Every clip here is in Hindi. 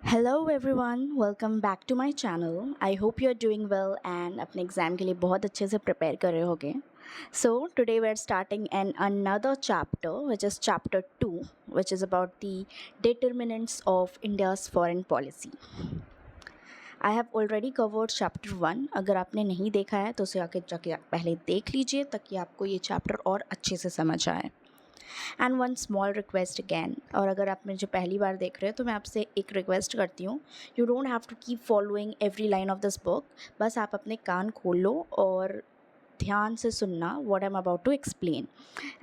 Hello everyone welcome back to my channel. I hope you are doing well and अपने एग्ज़ाम के लिए बहुत अच्छे से प्रिपेयर कर रहे होगे। So today we are starting an another chapter which is chapter 2 which is about the determinants of India's foreign policy. I have already covered chapter 1। अगर आपने नहीं देखा है तो उसे आके जाके पहले देख लीजिए ताकि आपको ये चैप्टर और अच्छे से समझ आए। And one small request again, और अगर आप मुझे पहली बार देख रहे हो तो मैं आपसे एक रिक्वेस्ट करती हूँ, you don't have to keep following every line of this book. बस आप अपने कान खोल लो और ध्यान से सुनना what I'm about to explain.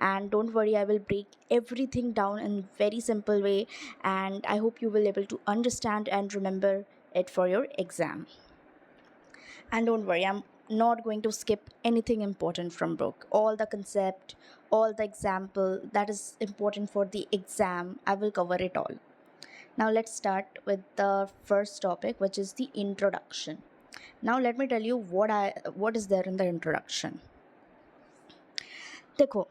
And don't worry, I will break everything down in very simple way, and I hope you will able to understand and remember it for your exam. And don't worry, I'm not going to skip anything important from book. All the concept, all the example that is important for the exam, I will cover it all. Now let's start with the first topic, which is the introduction. Now let me tell you what is there in the introduction. देखो,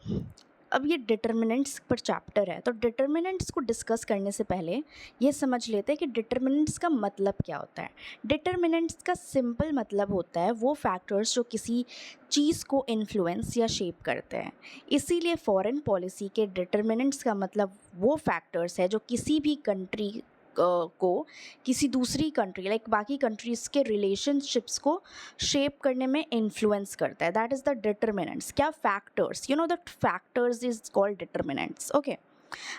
अब ये डिटर्मिनेंट्स पर चैप्टर है, तो डिटर्मिनेंट्स को डिस्कस करने से पहले ये समझ लेते हैं कि डिटर्मिनेंट्स का मतलब क्या होता है। डिटर्मिनेंट्स का सिंपल मतलब होता है वो फैक्टर्स जो किसी चीज़ को इन्फ्लुएंस या शेप करते हैं। इसीलिए फॉरेन पॉलिसी के डिटर्मिनेंट्स का मतलब वो फैक्टर्स है जो किसी भी कंट्री को किसी दूसरी कंट्री लाइक बाकी कंट्रीज़ के रिलेशनशिप्स को शेप करने में इन्फ्लुएंस करता है। That is the determinants. क्या factors, you know that factors is called determinants. Okay,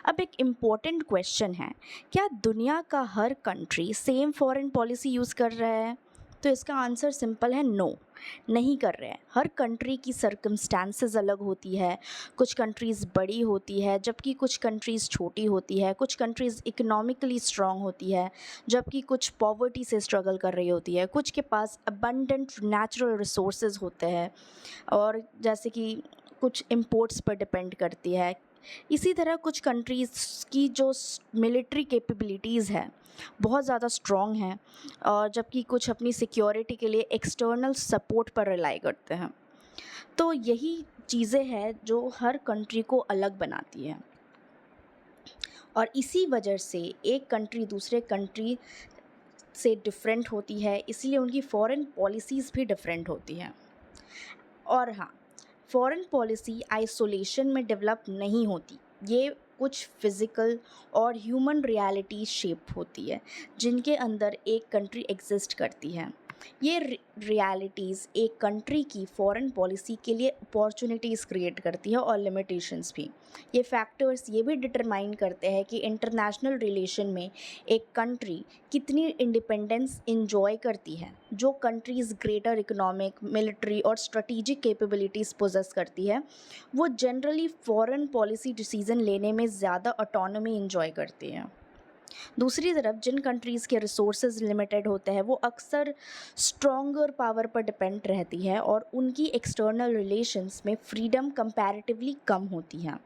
अब एक इम्पॉर्टेंट क्वेश्चन है, क्या दुनिया का हर country same foreign policy use कर रहा है? तो इसका आंसर सिंपल है, नो, नहीं कर रहे हैं। हर कंट्री की सर्कमस्टांसेस अलग होती है। कुछ कंट्रीज़ बड़ी होती है जबकि कुछ कंट्रीज़ छोटी होती है। कुछ कंट्रीज़ इकोनॉमिकली स्ट्रॉन्ग होती है जबकि कुछ पॉवर्टी से स्ट्रगल कर रही होती है। कुछ के पास अबंडेंट नेचुरल रिसोर्सेज होते हैं और जैसे कि कुछ इंपोर्ट्स पर डिपेंड करती है। इसी तरह कुछ कंट्रीज़ की जो मिलिट्री कैपेबिलिटीज़ है बहुत ज़्यादा स्ट्रॉन्ग हैं, और जबकि कुछ अपनी सिक्योरिटी के लिए एक्सटर्नल सपोर्ट पर रिलाई करते हैं। तो यही चीज़ें हैं जो हर कंट्री को अलग बनाती है, और इसी वजह से एक कंट्री दूसरे कंट्री से डिफरेंट होती है, इसीलिए उनकी फॉरेन पॉलिसीज़ भी डिफरेंट होती हैं। और हाँ, फॉरेन पॉलिसी आइसोलेशन में डेवलप नहीं होती। ये कुछ फिज़िकल और ह्यूमन रियलिटी शेप होती है जिनके अंदर एक कंट्री एग्जिस्ट करती है। ये रियलिटीज़ एक कंट्री की फॉरेन पॉलिसी के लिए अपॉर्चुनिटीज़ क्रिएट करती है और लिमिटेशंस भी। ये फैक्टर्स ये भी डिटरमाइन करते हैं कि इंटरनेशनल रिलेशन में एक कंट्री कितनी इंडिपेंडेंस इंजॉय करती है। जो कंट्रीज़ ग्रेटर इकोनॉमिक, मिलिट्री और स्ट्रेटेजिक कैपेबिलिटीज़ पोजेस करती है वो जनरली फॉरेन पॉलिसी डिसीज़न लेने में ज़्यादा ऑटोनॉमी इंजॉय करती हैं। दूसरी तरफ जिन कंट्रीज़ के रिसोर्सेज लिमिटेड होते हैं वो अक्सर स्ट्रॉन्गर पावर पर डिपेंड रहती है और उनकी एक्सटर्नल रिलेशंस में फ्रीडम कंपैरेटिवली कम होती हैं।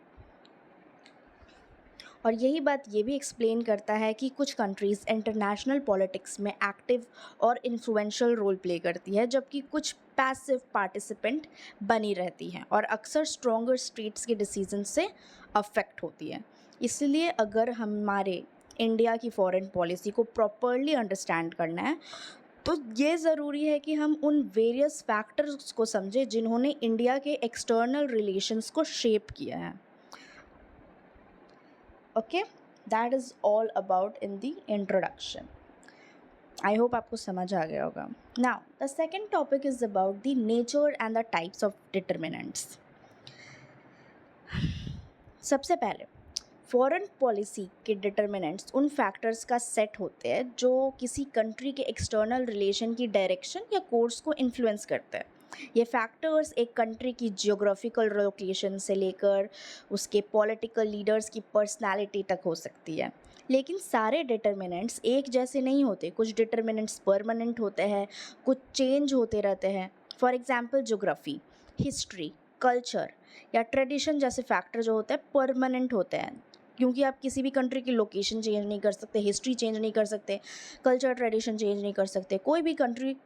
और यही बात ये भी एक्सप्लेन करता है कि कुछ कंट्रीज़ इंटरनेशनल पॉलिटिक्स में एक्टिव और इन्फ्लुएंशियल रोल प्ले करती है जबकि कुछ पैसिव पार्टिसिपेंट बनी रहती हैं और अक्सर स्ट्रॉन्गर स्टेट्स के डिसीजन से अफेक्ट होती है। इसलिए अगर हमारे इंडिया की फॉरेन पॉलिसी को प्रॉपरली अंडरस्टैंड करना है तो ये ज़रूरी है कि हम उन वेरियस फैक्टर्स को समझें जिन्होंने इंडिया के एक्सटर्नल रिलेशंस को शेप किया है। Okay, that is all about in the introduction. I hope आपको समझ आ गया होगा। Now the second topic is about the nature and the types of determinants. सबसे पहले फॉरेन पॉलिसी के डिटर्मिनेंट्स उन फैक्टर्स का सेट होते हैं जो किसी कंट्री के एक्सटर्नल रिलेशन की डायरेक्शन या कोर्स को इन्फ्लुएंस करते हैं। ये फैक्टर्स एक कंट्री की जियोग्राफिकल लोकेशन से लेकर उसके पॉलिटिकल लीडर्स की पर्सनालिटी तक हो सकती है। लेकिन सारे डिटर्मिनेंट्स एक जैसे नहीं होते। कुछ डिटर्मिनेंट्स परमानेंट होते हैं, कुछ चेंज होते रहते हैं। For example geography, history, culture या ट्रेडिशन जैसे फैक्टर जो होते हैं परमानेंट होते हैं, क्योंकि आप किसी भी कंट्री की लोकेशन चेंज नहीं कर सकते, हिस्ट्री चेंज नहीं कर सकते, कल्चर ट्रेडिशन चेंज नहीं कर सकते, कोई भी कंट्री,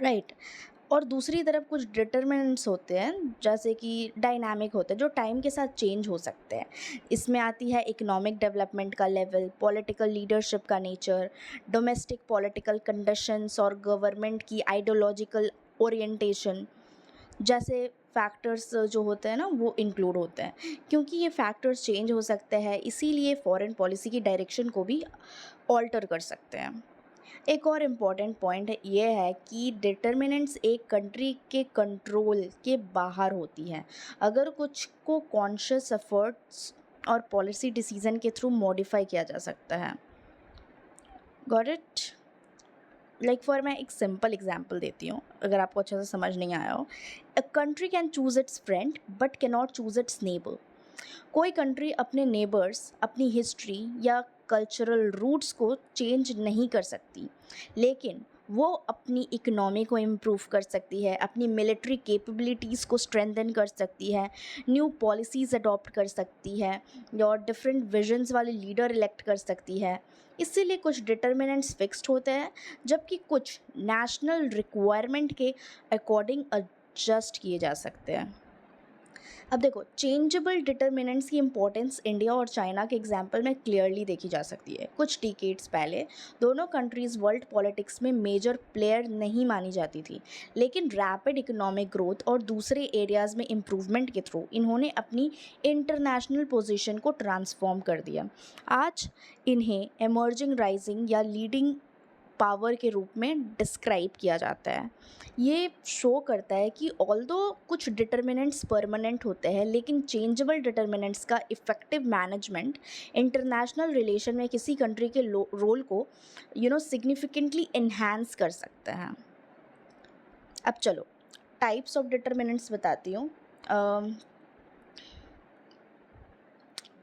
राइट। और दूसरी तरफ कुछ डिटरमिनेंट्स होते हैं जैसे कि डायनामिक होते हैं, जो टाइम के साथ चेंज हो सकते हैं। इसमें आती है इकोनॉमिक डेवलपमेंट का लेवल, पॉलिटिकल लीडरशिप का नेचर, डोमेस्टिक पॉलिटिकल कंडीशंस और गवर्नमेंट की आइडियोलॉजिकल ओरिएंटेशन जैसे फैक्टर्स जो होते हैं ना वो इंक्लूड होते हैं। क्योंकि ये फैक्टर्स चेंज हो सकते हैं, इसीलिए फॉरेन पॉलिसी की डायरेक्शन को भी ऑल्टर कर सकते हैं। एक और इम्पॉर्टेंट पॉइंट ये है कि डिटर्मिनेंट्स एक कंट्री के कंट्रोल के बाहर होती हैं। अगर कुछ को कॉन्शियस एफर्ट्स और पॉलिसी डिसीजन के थ्रू मॉडिफाई किया जा सकता है। Got it? लाइक फॉर मैं एक सिंपल एग्जांपल देती हूँ, अगर आपको अच्छे से समझ नहीं आया हो। A country can choose it's friend but can not choose it's neighbour. कोई कंट्री अपने नेबर्स, अपनी हिस्ट्री या कल्चरल रूट्स को चेंज नहीं कर सकती, लेकिन वो अपनी इकोनॉमी को इम्प्रूव कर सकती है, अपनी मिलिट्री कैपेबिलिटीज़ को स्ट्रेंथन कर सकती है, न्यू पॉलिसीज़ अडॉप्ट कर सकती है और डिफरेंट विजन्स वाले लीडर इलेक्ट कर सकती है। इसीलिए कुछ डिटर्मिनेंट्स फिक्स्ड होते हैं, जबकि कुछ नेशनल रिक्वायरमेंट के अकॉर्डिंग एडजस्ट किए जा सकते हैं। अब देखो, चेंजेबल डिटर्मिनेंट्स की इंपॉर्टेंस इंडिया और चाइना के एग्जाम्पल में क्लियरली देखी जा सकती है। कुछ डिकेड्स पहले दोनों कंट्रीज़ वर्ल्ड पॉलिटिक्स में मेजर प्लेयर नहीं मानी जाती थी, लेकिन रैपिड इकोनॉमिक ग्रोथ और दूसरे एरियाज़ में इम्प्रूवमेंट के थ्रू इन्होंने अपनी इंटरनेशनल पोजीशन को ट्रांसफॉर्म कर दिया। आज इन्हें एमर्जिंग, राइजिंग या लीडिंग पावर के रूप में डिस्क्राइब किया जाता है। ये शो करता है कि ऑल्दो कुछ डिटर्मिनेंट्स परमानेंट होते हैं, लेकिन चेंजेबल डिटर्मिनेंट्स का इफ़ेक्टिव मैनेजमेंट इंटरनेशनल रिलेशन में किसी कंट्री के रोल को सिग्निफिकेंटली इन्हांस कर सकता है। अब चलो टाइप्स ऑफ डिटर्मिनेंट्स बताती हूँ।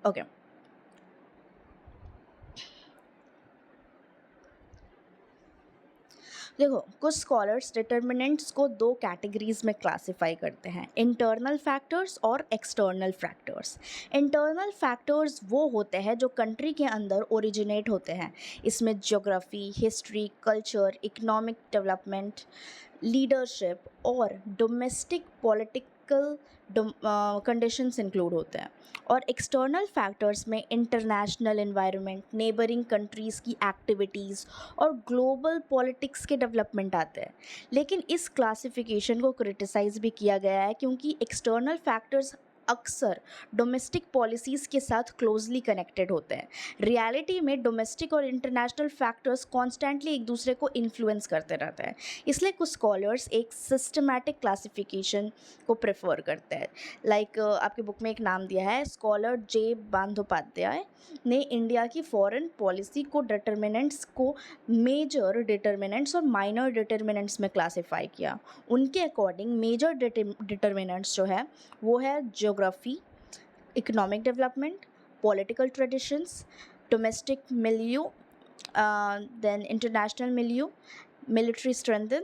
ओके, देखो, कुछ स्कॉलर्स डिटर्मिनेंट्स को दो कैटेगरीज में क्लासिफाई करते हैं, इंटरनल फैक्टर्स और एक्सटर्नल फैक्टर्स। इंटरनल फैक्टर्स वो होते हैं जो कंट्री के अंदर ओरिजिनेट होते हैं। इसमें geography, history, culture, economic development, leadership और डोमेस्टिक पॉलिटिकल कंडीशंस इंक्लूड होते हैं। और एक्सटर्नल फैक्टर्स में इंटरनेशनल एनवायरनमेंट, नेबरिंग कंट्रीज़ की एक्टिविटीज़ और ग्लोबल पॉलिटिक्स के डेवलपमेंट आते हैं। लेकिन इस क्लासिफिकेशन को क्रिटिसाइज़ भी किया गया है, क्योंकि एक्सटर्नल फैक्टर्स अक्सर डोमेस्टिक पॉलिसीज़ के साथ क्लोजली कनेक्टेड होते हैं। रियलिटी में डोमेस्टिक और इंटरनेशनल फैक्टर्स कॉन्स्टेंटली एक दूसरे को इन्फ्लुएंस करते रहते हैं। इसलिए कुछ स्कॉलर्स एक सिस्टमैटिक क्लासिफिकेशन को प्रेफर करते हैं। लाइक आपके बुक में एक नाम दिया है, स्कॉलर जे बंदोपाध्याय ने इंडिया की फॉरेन पॉलिसी को डिटर्मिनेंट्स को मेजर डिटर्मिनेंट्स और माइनर डिटर्मिनेंट्स में क्लासिफाई किया। उनके अकॉर्डिंग मेजर डिटर्मिनेंट्स जो है वो है geography, economic development, political traditions, domestic milieu, then international milieu, military strength,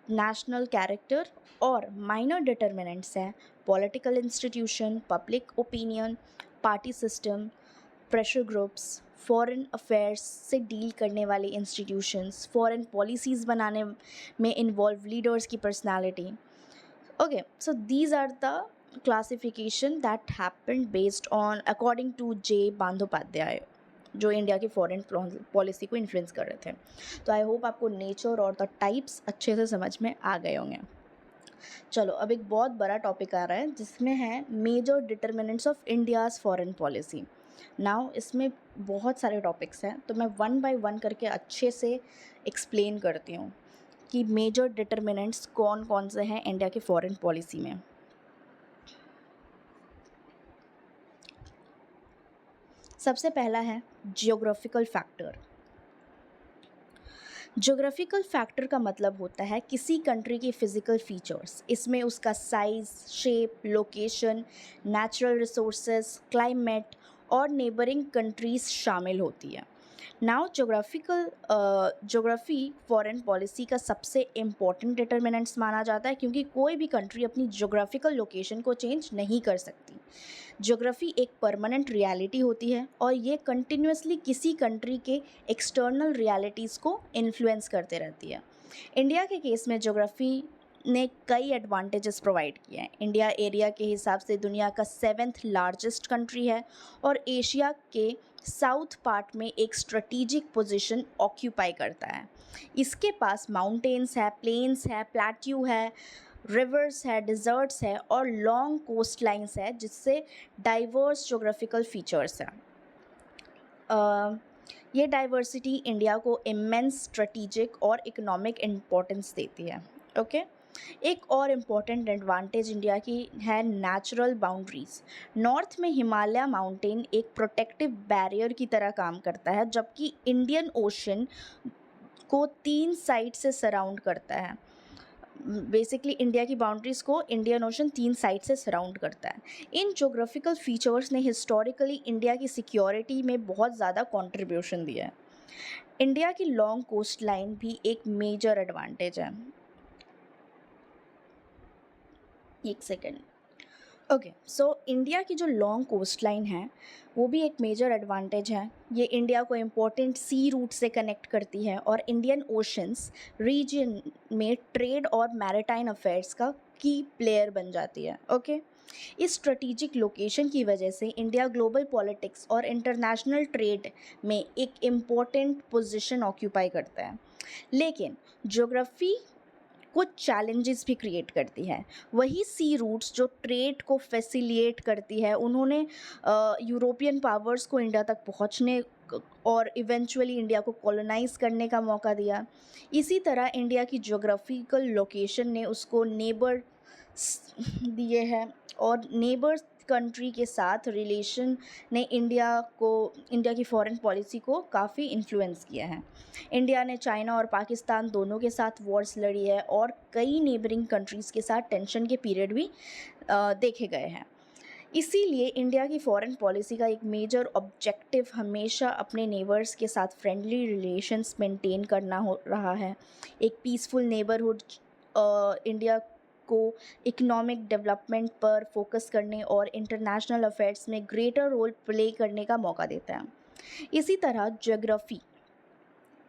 national character. और माइनर डिटर्मिनेंट्स हैं political institution, public opinion, party system, pressure groups, foreign affairs से डील करने वाले इंस्टीट्यूशंस, फॉरेन पॉलिसीज़ बनाने में इन्वॉल्व लीडर्स की personality. Okay, so these are the classification that happened based on according to J Bandyopadhyay, जो इंडिया की फॉरेन पॉलिसी को इन्फ्लुएंस कर रहे थे। तो आई होप आपको नेचर और द टाइप्स अच्छे से समझ में आ गए होंगे। चलो, अब एक बहुत बड़ा टॉपिक आ रहा है जिसमें है major determinants of India's foreign policy. Now इसमें बहुत सारे टॉपिक्स हैं, तो मैं वन बाय वन करके अच्छे से एक्सप्लेन करती हूँ कि मेजर डिटर्मिनेंट्स कौन कौन से हैं इंडिया की फॉरेन पॉलिसी में। सबसे पहला है जियोग्राफिकल फैक्टर। ज्योग्राफिकल फैक्टर का मतलब होता है किसी कंट्री की फ़िज़िकल फीचर्स। इसमें उसका size, shape, location, natural resources, climate और नेबरिंग कंट्रीज़ शामिल होती है। नाउ ज्योग्राफी फॉरेन पॉलिसी का सबसे इम्पॉर्टेंट डिटर्मिनेंट्स माना जाता है, क्योंकि कोई भी कंट्री अपनी ज्योग्राफिकल लोकेशन को चेंज नहीं कर सकती। ज्योग्राफी एक परमानेंट रियलिटी होती है और ये कंटिन्यूसली किसी कंट्री के एक्सटर्नल रियलिटीज़ को इन्फ्लुएंस करते रहती है। इंडिया के केस में ज्योग्राफी ने कई एडवांटेजेस प्रोवाइड किए हैं। इंडिया एरिया के हिसाब से दुनिया का 7th लार्जेस्ट कंट्री है और एशिया के साउथ पार्ट में एक स्ट्रेटेजिक पोजीशन ऑक्यूपाई करता है। इसके पास माउंटेन्स है, प्लेन्स है, प्लेट्यू है, रिवर्स है, डिज़र्ट्स है और लॉन्ग कोस्ट लाइन्स है, जिससे डाइवर्स ज्योग्राफिकल फीचर्स हैं। ये डाइवर्सिटी इंडिया को इमेंस स्ट्रेटेजिक और इकोनॉमिक इम्पोर्टेंस देती है। ओके, एक और इम्पॉर्टेंट एडवांटेज इंडिया की है नेचुरल बाउंड्रीज। नॉर्थ में हिमालय माउंटेन एक प्रोटेक्टिव बैरियर की तरह काम करता है, जबकि इंडियन ओशन को 3 साइड से सराउंड करता है। बेसिकली इंडिया की बाउंड्रीज़ को इंडियन ओशन 3 साइड से सराउंड करता है। इन जोग्राफिकल फीचर्स ने हिस्टोरिकली इंडिया की सिक्योरिटी में बहुत ज़्यादा कंट्रीब्यूशन दिया है। इंडिया की लॉन्ग कोस्ट लाइन भी एक मेजर एडवांटेज है। एक सेकेंड। ओके, सो इंडिया की जो लॉन्ग कोस्ट लाइन है वो भी एक मेजर एडवांटेज है। ये इंडिया को इम्पोर्टेंट सी रूट से कनेक्ट करती है और इंडियन ओशंस रीजन में ट्रेड और मैरिटाइम अफेयर्स का की प्लेयर बन जाती है। ओके, इस स्ट्रेटेजिक लोकेशन की वजह से इंडिया ग्लोबल पॉलिटिक्स और इंटरनेशनल ट्रेड में एक इम्पोर्टेंट पोजीशन ऑक्यूपाई करता है। लेकिन ज्योग्राफी कुछ चैलेंजेस भी क्रिएट करती है। वही सी रूट्स जो ट्रेड को फैसिलिएट करती है, उन्होंने यूरोपियन पावर्स को इंडिया तक पहुंचने और इवेंचुअली इंडिया को कॉलोनाइज करने का मौका दिया। इसी तरह इंडिया की ज्योग्राफिकल लोकेशन ने उसको नेबर दिए हैं और नेबर्स कंट्री के साथ रिलेशन ने इंडिया की फॉरेन पॉलिसी को काफ़ी इन्फ्लुएंस किया है। इंडिया ने चाइना और पाकिस्तान दोनों के साथ वॉर्स लड़ी है और कई नेबरिंग कंट्रीज़ के साथ टेंशन के पीरियड भी देखे गए हैं। इसीलिए इंडिया की फॉरेन पॉलिसी का एक मेजर ऑब्जेक्टिव हमेशा अपने नेबर्स के साथ फ्रेंडली रिलेशंस मेंटेन करना हो रहा है। एक पीसफुल नेबरहुड इंडिया को इकोनॉमिक डेवलपमेंट पर फोकस करने और इंटरनेशनल अफेयर्स में ग्रेटर रोल प्ले करने का मौका देता है। इसी तरह ज्योग्राफी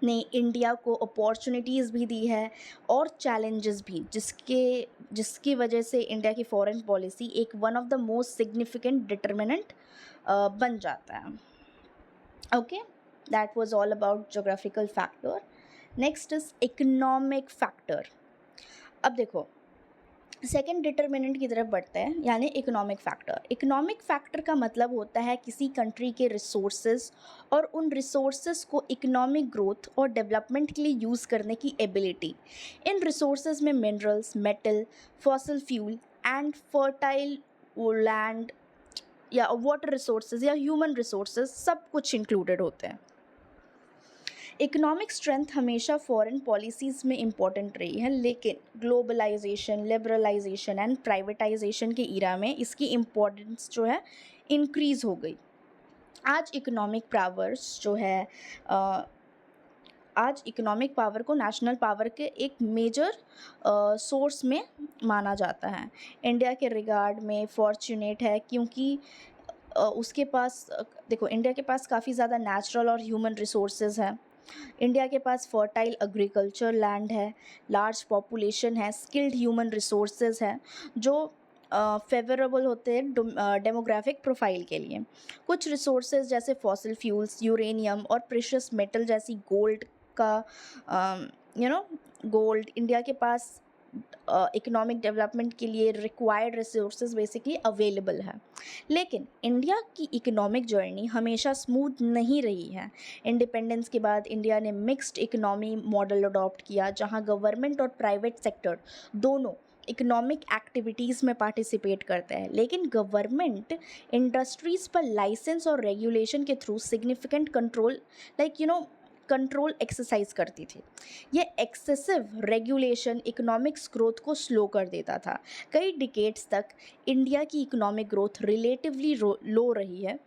ने इंडिया को अपॉर्चुनिटीज़ भी दी है और चैलेंजेस भी, जिसकी वजह से इंडिया की फॉरेन पॉलिसी एक one of the most significant determinant बन जाता है। Okay, that was all about geographical factor. Next is economic factor. अब देखो, सेकेंड डिटर्मिनेंट की तरफ बढ़ते हैं, यानी इकोनॉमिक फैक्टर। इकोनॉमिक फैक्टर का मतलब होता है किसी कंट्री के रिसोर्सेज और उन रिसोर्सेज को इकोनॉमिक ग्रोथ और डेवलपमेंट के लिए यूज़ करने की एबिलिटी। इन रिसोर्सेज में minerals, metal, fossil fuel and fertile land या वाटर रिसोर्सेज या ह्यूमन रिसोर्सेज सब कुछ इंक्लूडेड होते हैं। इकोनॉमिक स्ट्रेंथ हमेशा फॉरेन पॉलिसीज़ में इम्पॉर्टेंट रही है, लेकिन ग्लोबलाइजेशन, लिबरलाइजेशन एंड प्राइवेटाइजेशन के ईरा में इसकी इम्पोर्टेंस जो है इंक्रीज़ हो गई। आज इकोनॉमिक पावर को नेशनल पावर के एक मेजर सोर्स में माना जाता है। इंडिया के रिगार्ड में फॉर्चुनेट है क्योंकि उसके पास देखो, इंडिया के पास काफ़ी ज़्यादा नेचुरल और ह्यूमन रिसोर्सेज हैं। इंडिया के पास फर्टाइल एग्रीकल्चर लैंड है, लार्ज पॉपुलेशन है, स्किल्ड ह्यूमन रिसोर्सेज हैं जो फेवरेबल होते हैं डेमोग्राफिक प्रोफाइल के लिए। कुछ रिसोर्सेज जैसे फॉसिल फ्यूल्स, यूरेनियम और प्रेशियस मेटल जैसी गोल्ड इंडिया के पास इकोनॉमिक डेवलपमेंट के लिए रिक्वायर्ड रिसोर्सेज बेसिकली अवेलेबल है। लेकिन इंडिया की इकोनॉमिक जर्नी हमेशा स्मूथ नहीं रही है। इंडिपेंडेंस के बाद इंडिया ने मिक्स्ड इकोनॉमी मॉडल अडॉप्ट किया, जहां गवर्नमेंट और प्राइवेट सेक्टर दोनों इकोनॉमिक एक्टिविटीज़ में पार्टिसिपेट करते हैं, लेकिन गवर्नमेंट इंडस्ट्रीज़ पर लाइसेंस और रेगुलेशन के थ्रू सिग्निफिकेंट कंट्रोल एक्सरसाइज करती थी। ये एक्सेसिव रेगुलेशन इकोनॉमिक्स ग्रोथ को स्लो कर देता था। कई डिकेड्स तक इंडिया की इकोनॉमिक ग्रोथ रिलेटिवली लो रही है,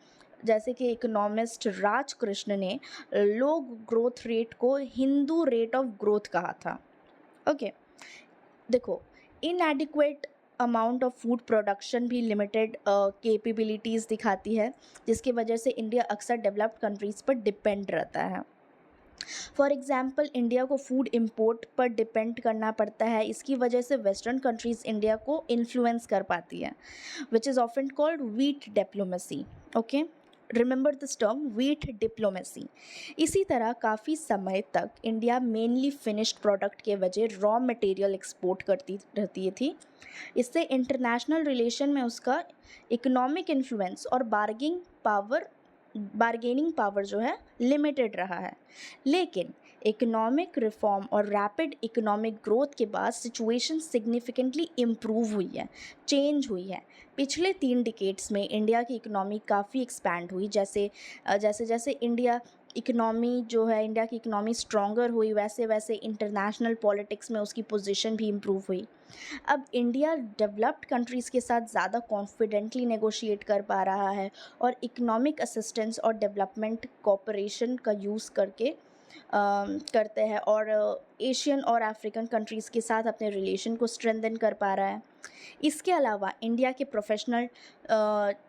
जैसे कि इकोनॉमिस्ट राज कृष्ण ने लो ग्रोथ रेट को हिंदू रेट ऑफ ग्रोथ कहा था। ओके, देखो, इनएडिक्वेट अमाउंट ऑफ फूड प्रोडक्शन भी लिमिटेड कैपेबिलिटीज़ दिखाती है, जिसकी वजह से इंडिया अक्सर डेवलप्ड कंट्रीज़ पर डिपेंड रहता है। फॉर एग्ज़ाम्पल इंडिया को फूड इंपोर्ट पर डिपेंड करना पड़ता है, इसकी वजह से वेस्टर्न कंट्रीज़ इंडिया को इन्फ्लुएंस कर पाती है, which is often called wheat diplomacy. Okay, remember this term, wheat diplomacy. इसी तरह काफ़ी समय तक इंडिया मेनली फिनिश्ड प्रोडक्ट के वजह रॉ मटेरियल एक्सपोर्ट करती रहती थी। इससे इंटरनेशनल रिलेशन में उसका इकोनॉमिक इन्फ्लुएंस और बारगेनिंग पावर जो है लिमिटेड रहा है। लेकिन इकोनॉमिक रिफॉर्म और रैपिड इकोनॉमिक ग्रोथ के बाद सिचुएशन सिग्निफिकेंटली इम्प्रूव हुई है, चेंज हुई है। पिछले 3 डिकेड्स में इंडिया की इकोनॉमी काफ़ी एक्सपैंड हुई। जैसे जैसे इंडिया की इकोनॉमी स्ट्रॉन्गर हुई, वैसे वैसे इंटरनेशनल पॉलिटिक्स में उसकी पोजीशन भी इम्प्रूव हुई। अब इंडिया डेवलप्ड कंट्रीज़ के साथ ज़्यादा कॉन्फिडेंटली नेगोशिएट कर पा रहा है और इकोनॉमिक असिस्टेंस और डेवलपमेंट कोऑपरेशन का यूज़ करते हैं, और एशियन और अफ्रीकन कंट्रीज़ के साथ अपने रिलेशन को स्ट्रेंथन कर पा रहा है। इसके अलावा इंडिया के प्रोफेशनल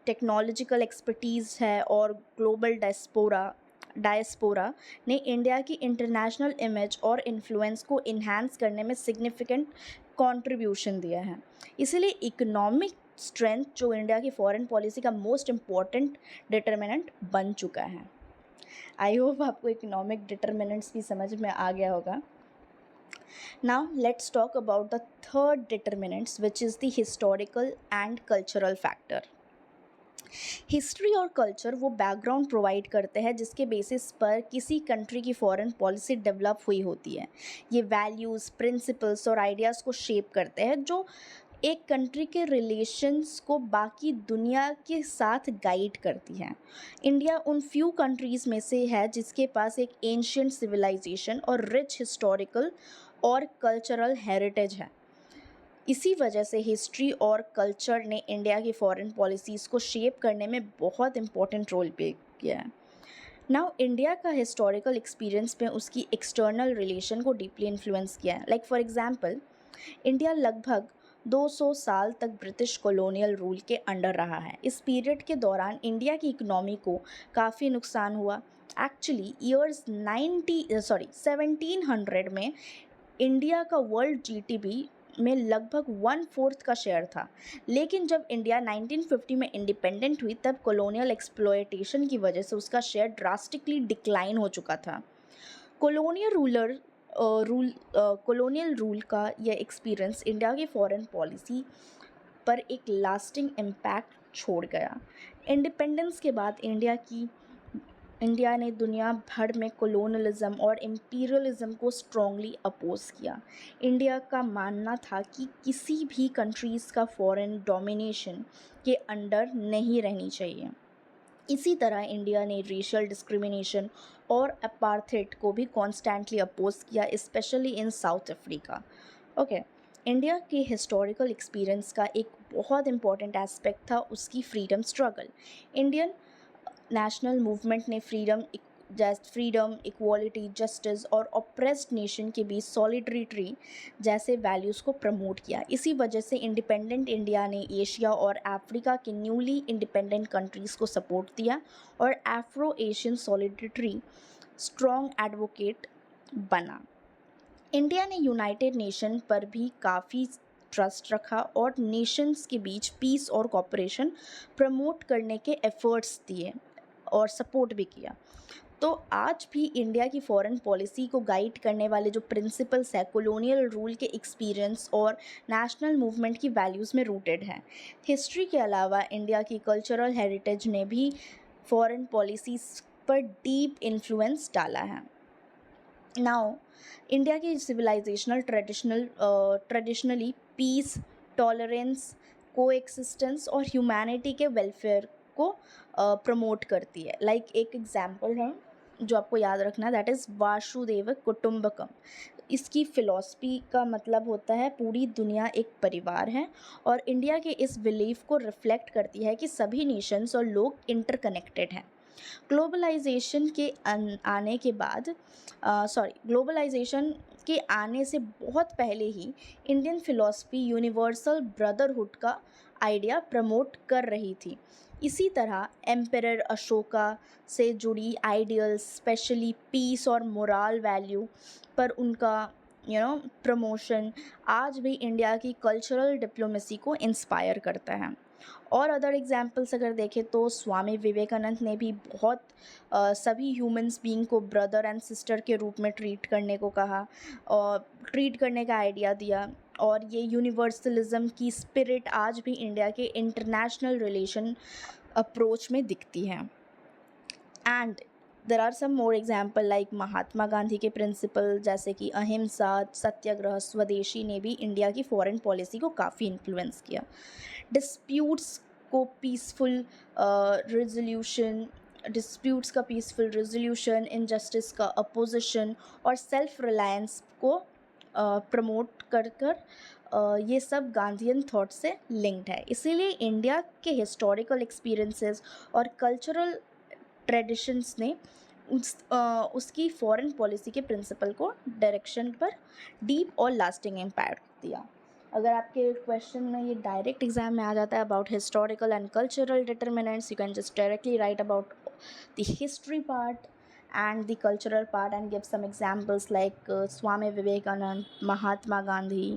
टेक्नोलॉजिकल एक्सपर्टीज़ है और ग्लोबल डायस्पोरा ने इंडिया की इंटरनेशनल इमेज और इन्फ्लुएंस को इन्हांस करने में सिग्निफिकेंट कंट्रीब्यूशन दिया है। इसीलिए इकोनॉमिक स्ट्रेंथ जो इंडिया की फॉरेन पॉलिसी का मोस्ट इम्पॉर्टेंट डिटर्मिनेंट बन चुका है। आई होप आपको इकोनॉमिक डिटर्मिनेंट्स भी समझ में आ गया होगा। Now let's talk about the third determinants, which is the historical and cultural factor. History और कल्चर वो बैकग्राउंड प्रोवाइड करते हैं जिसके बेसिस पर किसी कंट्री की फॉरेन पॉलिसी डेवलप हुई होती है। ये वैल्यूज़, प्रिंसिपल्स और आइडियाज़ को शेप करते हैं जो एक कंट्री के रिलेशंस को बाकी दुनिया के साथ गाइड करती हैं। इंडिया उन फ्यू कंट्रीज़ में से है जिसके पास एक एंशिएंट सिविलाइजेशन और रिच हिस्टोरिकल और कल्चरल हेरिटेज है। इसी वजह से हिस्ट्री और कल्चर ने इंडिया की फॉरेन पॉलिसीज़ को शेप करने में बहुत इम्पोर्टेंट रोल प्ले किया है। नाउ इंडिया का हिस्टोरिकल एक्सपीरियंस में उसकी एक्सटर्नल रिलेशन को डीपली इन्फ्लुएंस किया है। लाइक फॉर एग्जांपल, इंडिया लगभग 200 साल तक ब्रिटिश कॉलोनियल रूल के अंडर रहा है। इस पीरियड के दौरान इंडिया की इकोनॉमी को काफ़ी नुकसान हुआ। एक्चुअली ईयर्स 1700 में इंडिया का वर्ल्ड जीडीपी में लगभग 1/4 का शेयर था। लेकिन जब इंडिया 1950 में इंडिपेंडेंट हुई तब कॉलोनियल एक्सप्लॉयटेशन की वजह से उसका शेयर ड्रास्टिकली डिक्लाइन हो चुका था। कॉलोनियल रूल का यह एक्सपीरियंस इंडिया की फॉरेन पॉलिसी पर एक लास्टिंग इम्पैक्ट छोड़ गया। इंडिपेंडेंस के बाद इंडिया ने दुनिया भर में कॉलोनियलिज्म और इम्पीरियलिज्म को स्ट्रांगली अपोज किया। इंडिया का मानना था कि किसी भी कंट्रीज़ का फॉरेन डोमिनेशन के अंडर नहीं रहनी चाहिए। इसी तरह इंडिया ने रेशियल डिस्क्रिमिनेशन और अपार्थाइड को भी कॉन्स्टेंटली अपोज किया, specially in south Africa. Okay, India के हिस्टोरिकल एक्सपीरियंस का एक बहुत इंपॉर्टेंट एस्पेक्ट था उसकी freedom struggle. Indian national movement ने फ्रीडम, इक्वालिटी, जस्टिस और ऑप्रेस्ड नेशन के बीच सॉलिडरिटी जैसे वैल्यूज़ को प्रमोट किया। इसी वजह से इंडिपेंडेंट इंडिया ने एशिया और अफ्रीका के न्यूली इंडिपेंडेंट कंट्रीज़ को सपोर्ट दिया और Afro Asian solidarity strong advocate बना। इंडिया ने यूनाइटेड नेशन पर भी काफ़ी ट्रस्ट रखा और नेशंस के बीच पीस और कोऑपरेशन प्रमोट करने के एफर्ट्स दिए और सपोर्ट भी किया। तो आज भी इंडिया की फॉरेन पॉलिसी को गाइड करने वाले जो प्रिंसिपल्स है कॉलोनियल रूल के एक्सपीरियंस और नेशनल मूवमेंट की वैल्यूज़ में रूटेड हैं। हिस्ट्री के अलावा इंडिया की कल्चरल हेरिटेज ने भी फॉरेन पॉलिसीज़ पर डीप इन्फ्लुएंस डाला है। नाउ इंडिया की civilisational traditionally piece, tolerance, coexistence और ह्यूमैनिटी के वेलफेयर को प्रमोट करती है। लाइक एक एग्जाम्पल है जो आपको याद रखना, दैट इज़ वासुदेव कुटुंबकम। इसकी फ़िलॉसफी का मतलब होता है पूरी दुनिया एक परिवार है, और इंडिया के इस बिलीफ को रिफ्लेक्ट करती है कि सभी नेशंस और लोग इंटरकनेक्टेड हैं। ग्लोबलाइजेशन के आने से बहुत पहले ही इंडियन फिलॉसफी यूनिवर्सल ब्रदरहुड का आइडिया प्रमोट कर रही थी। इसी तरह एम्परर अशोका से जुड़ी आइडियल्स, स्पेशली पीस और मोरल वैल्यू पर उनका प्रमोशन आज भी इंडिया की कल्चरल डिप्लोमेसी को इंस्पायर करता है। और अदर एग्जाम्पल्स अगर देखें तो स्वामी विवेकानंद ने भी बहुत सभी ह्यूमंस बीइंग को ब्रदर एंड सिस्टर के रूप में ट्रीट करने को कहा और ट्रीट करने का आइडिया दिया। और ये यूनिवर्सलिज्म की स्पिरिट आज भी इंडिया के इंटरनेशनल रिलेशन अप्रोच में दिखती है। And there are some more example like Mahatma Gandhi के प्रिंसिपल जैसे कि अहिंसा, सत्याग्रह, स्वदेशी ने भी इंडिया की फॉरेन पॉलिसी को काफ़ी इन्फ्लुएंस किया। डिस्प्यूट्स को पीसफुल रिजोल्यूशन, इनजस्टिस का अपोजिशन और सेल्फ रिलायंस को प्रमोट कर ये सब गांधीयन थॉट से लिंक्ड है। इसीलिए इंडिया के हिस्टोरिकल एक्सपीरियंसेस और कल्चरल ट्रेडिशंस ने उसकी फॉरेन पॉलिसी के प्रिंसिपल को डायरेक्शन पर डीप और लास्टिंग इम्पैक्ट दिया। अगर आपके क्वेश्चन में ये डायरेक्ट एग्जाम में आ जाता है about historical and cultural determinants, you can just directly right about the history part and the cultural part and give some examples like Swami Vivekanand, Mahatma Gandhi,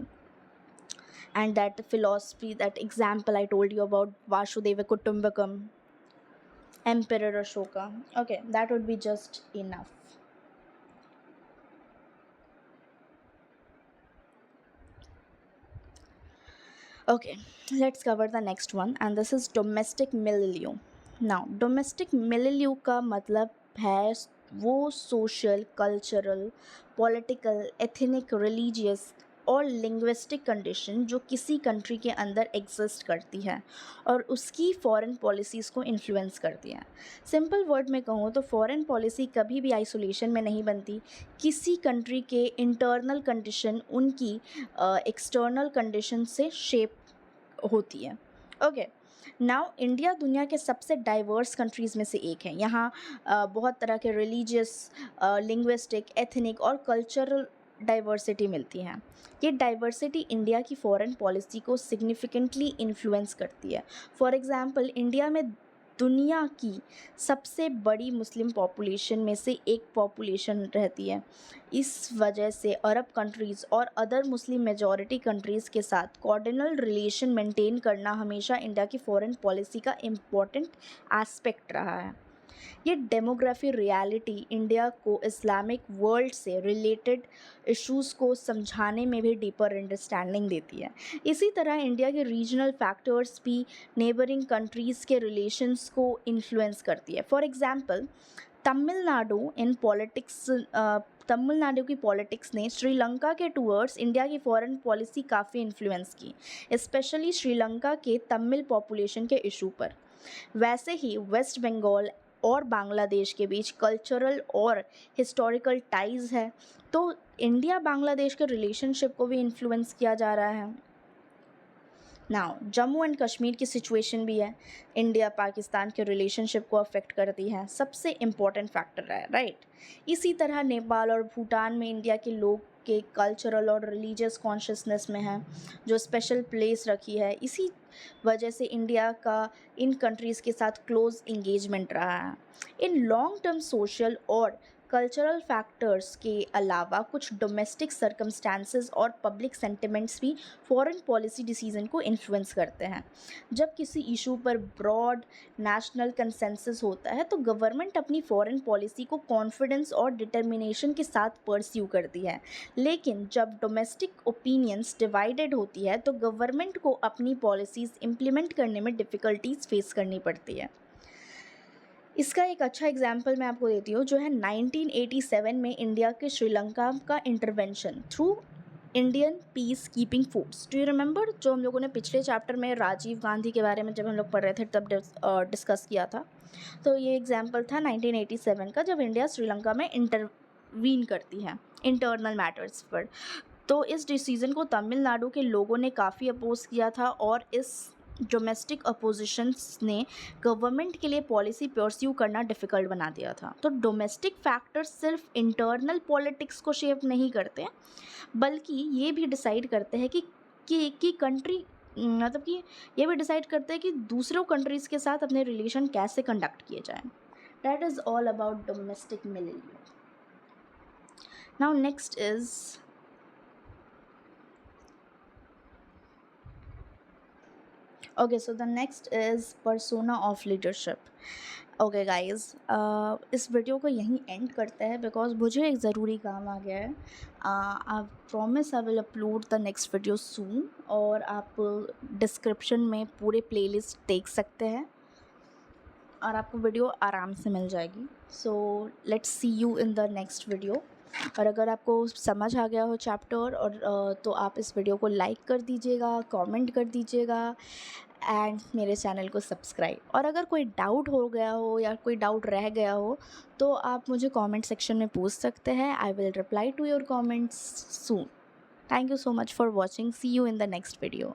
and that philosophy, that example I told you about Vasudeva Kutumbakam, Emperor Ashoka. Okay, that would be just enough. Okay, let's cover the next one and this is domestic milieu. Now, domestic milieu का मतलब है वो social, cultural, political, ethnic, religious और लिंग्विस्टिक कंडीशन जो किसी कंट्री के अंदर एग्जिस्ट करती है और उसकी फॉरेन पॉलिसीज़ को इन्फ्लुएंस करती है। सिंपल वर्ड में कहूँ तो फॉरेन पॉलिसी कभी भी आइसोलेशन में नहीं बनती। किसी कंट्री के इंटरनल कंडीशन उनकी एक्सटर्नल कंडीशन से शेप होती है। ओके, नाउ इंडिया दुनिया के सबसे डाइवर्स कंट्रीज़ में से एक है। यहाँ बहुत तरह के रिलीजियस, लिंग्विस्टिक, एथनिक और कल्चरल डाइवर्सिटी मिलती है। ये डाइवर्सिटी इंडिया की फॉरेन पॉलिसी को सिग्निफिकेंटली इन्फ्लुएंस करती है। फॉर एग्जांपल, इंडिया में दुनिया की सबसे बड़ी मुस्लिम पॉपुलेशन में से एक पॉपुलेशन रहती है। इस वजह से अरब कंट्रीज़ और अदर मुस्लिम मेजॉरिटी कंट्रीज़ के साथ कॉर्डिनल रिलेशन मेंटेन करना हमेशा इंडिया की फॉरेन पॉलिसी का इम्पॉर्टेंट एस्पेक्ट रहा है। ये डेमोग्राफी रियलिटी इंडिया को इस्लामिक वर्ल्ड से रिलेटेड इश्यूज़ को समझाने में भी डीपर अंडरस्टैंडिंग देती है। इसी तरह इंडिया के रीजनल फैक्टर्स भी नेबरिंग कंट्रीज़ के रिलेशंस को इन्फ्लुएंस करती है। फॉर एग्जांपल, तमिलनाडु की पॉलिटिक्स ने श्रीलंका के टूवर्ड्स इंडिया की फॉरेन पॉलिसी काफ़ी इन्फ्लुएंस की, स्पेशली श्रीलंका के तमिल पॉपुलेशन के इशू पर। वैसे ही वेस्ट बंगाल और बांग्लादेश के बीच कल्चरल और हिस्टोरिकल टाइज़ है, तो इंडिया बांग्लादेश के रिलेशनशिप को भी इन्फ्लुएंस किया जा रहा है। नाउ, जम्मू एंड कश्मीर की सिचुएशन भी है, इंडिया पाकिस्तान के रिलेशनशिप को अफेक्ट करती है, सबसे इम्पॉर्टेंट फैक्टर है, राइट। इसी तरह नेपाल और भूटान में इंडिया के लोग के कल्चरल और रिलीजियस कॉन्शियसनेस में है जो स्पेशल प्लेस रखी है। इसी वजह से इंडिया का इन कंट्रीज़ के साथ क्लोज इंगेजमेंट रहा है। इन लॉन्ग टर्म सोशल और कल्चरल फैक्टर्स के अलावा कुछ डोमेस्टिक सर्कमस्टांसेस और पब्लिक सेंटिमेंट्स भी फॉरेन पॉलिसी डिसीजन को इन्फ्लुएंस करते हैं। जब किसी इशू पर ब्रॉड नेशनल कंसेंसस होता है तो गवर्नमेंट अपनी फॉरेन पॉलिसी को कॉन्फिडेंस और डिटर्मिनेशन के साथ परस्यू करती है। लेकिन जब डोमेस्टिक ओपिनियंस डिवाइडेड होती है तो गवर्नमेंट को अपनी पॉलिसीज़ इम्प्लीमेंट करने में डिफ़िकल्टीज फेस करनी पड़ती है। इसका एक अच्छा एग्जाम्पल मैं आपको देती हूँ जो है 1987 में इंडिया के श्रीलंका का intervention through Indian peace keeping force. Do you remember, जो हम लोगों ने पिछले चैप्टर में राजीव गांधी के बारे में जब हम लोग पढ़ रहे थे तब डिस्कस किया था। तो ये एग्जाम्पल था 1987 का, जब इंडिया श्रीलंका में इंटरवीन करती है इंटरनल मैटर्स पर। तो इस डिसीज़न को तमिलनाडु के लोगों ने काफ़ी अपोज किया था और इस डोमेस्टिक अपोजिशंस ने गवर्नमेंट के लिए पॉलिसी परस्यू करना डिफ़िकल्ट बना दिया था। तो डोमेस्टिक फैक्टर्स सिर्फ इंटरनल पॉलिटिक्स को शेप नहीं करते, बल्कि ये भी डिसाइड करते हैं कि कंट्री मतलब कि ये भी डिसाइड करते हैं कि दूसरों कंट्रीज़ के साथ अपने रिलेशन कैसे कंडक्ट किए जाएँ। That is all about domestic military. Now next is okay, so the next is persona of leadership. Okay guys, इस वीडियो को यहीं एंड करते हैं बिकॉज मुझे एक ज़रूरी काम आ गया है। I promise I will upload the next video सून, और आप डिस्क्रिप्शन में पूरे प्लेलिस्ट देख सकते हैं और आपको वीडियो आराम से मिल जाएगी। So let's see you in the next video. और अगर आपको समझ आ गया हो चैप्टर और तो आप इस वीडियो को लाइक कर दीजिएगा, कमेंट कर दीजिएगा एंड मेरे चैनल को सब्सक्राइब। और अगर कोई डाउट हो गया हो या कोई डाउट रह गया हो तो आप मुझे कमेंट सेक्शन में पूछ सकते हैं। I will reply to your comments soon. Thank you so much for watching. See you in the next video.